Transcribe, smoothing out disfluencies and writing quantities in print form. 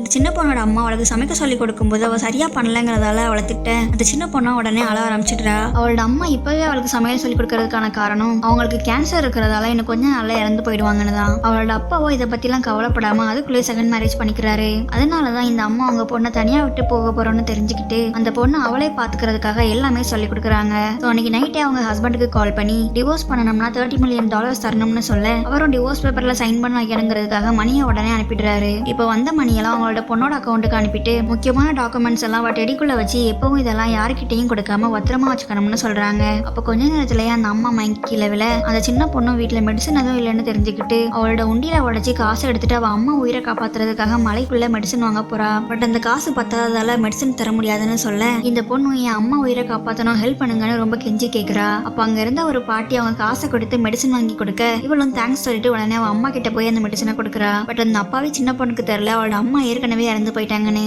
அந்த சின்ன பொண்ணோட அம்மா அவளுக்கு சமைக்க சொல்லி கொடுக்கும்போது அவள் சரியா பண்ணலங்கிறதால அவளை திட்ட அந்த சின்ன பொண்ணா உடனே அழ ஆரம்பிச்சிடுறா. அவளோட அம்மா இப்பவே அவளுக்கு சமையல் சொல்லி கொடுக்கறதுக்கான காரணம் அவங்களுக்கு கேன்சர் இருக்கிறதால இன்னும் கொஞ்சம் நாள்ல இறந்து போயிடுவாங்கன்னு தான். அவளோட அப்பாவோ இதை பத்தி எல்லாம் கவலைப்படாம அதுக்குள்ளே செகண்ட் மேரேஜ் பண்ணிக்கிறாரு. அதனாலதான் இந்த அம்மா அவங்க பொண்ணை தனியா விட்டு போக போறோம்னு தெரிஞ்சுக்கிட்டு அந்த பொண்ணு அவளே பாத்துக்கிறதுக்காக எல்லாமே சொல்லி கொடுக்குறாங்க. அன்னைக்கு நைட்டே அவங்க ஹஸ்பண்டுக்கு கால் பண்ணி டிவோர்ஸ் பண்ணணும்னா $30 million தரணும்னு சொல்ல அவரும் டிவோர்ஸ் பேப்பர்ல சைன் பண்ண வைக்கணுங்கிறதுக்காக மணியை உடனே அனுப்பிடுறாரு. இப்போ வந்த மணியெல்லாம் அவங்களோட பொண்ணோட அக்கௌண்ட்டுக்கு அனுப்பிட்டு முக்கியமான டாக்குமெண்ட்ஸ் எல்லாம் டெடிக்குள்ள வச்சு எப்பவும் இதெல்லாம் யாருக்கிட்டையும் கொடுக்காம பத்திரமா வச்சுக்கணும்னு சொல்றாங்க. அப்ப கொஞ்ச நேரத்திலேயே அந்த அம்மா மயங்கி கீழே விழ அந்த சின்ன பொண்ணும் வீட்டுல மெடிசன் எதுவும் இல்லைன்னு தெரிஞ்சுக்கிட்டு அவளோட உண்டியில உடைச்சி காசு எடுத்துட்டு அவ அம்மா உயிரை காப்பாத்துறதுக்காக மலைக்குள்ள மெடிசன் வாங்க போறா. பட் அந்த காசு பத்தாததால மெடிசன் தர முடியாதுன்னு சொல்ல இந்த பொண்ணு என் அம்மா உயிரை காப்பாத்தணும் ஹெல்ப் பண்ணுங்கன்னு ரொம்ப கெஞ்சி கேக்குறா. அப்ப அங்க இருந்த ஒரு பாட்டி அவங்க காசை கொடுத்து மெடிசன் வாங்கி கொடுக்க இவளும் தேங்க்ஸ் சொல்லிட்டு உடனே அவன் அம்மா கிட்ட போய் அந்த மெடிசனை கொடுக்குறா. பட் அந்த அப்பாவே சின்ன பொண்ணுக்கு தெரியல அவளோட அம்மா ஏற்கனவே இறந்து போயிட்டாங்கன்னு.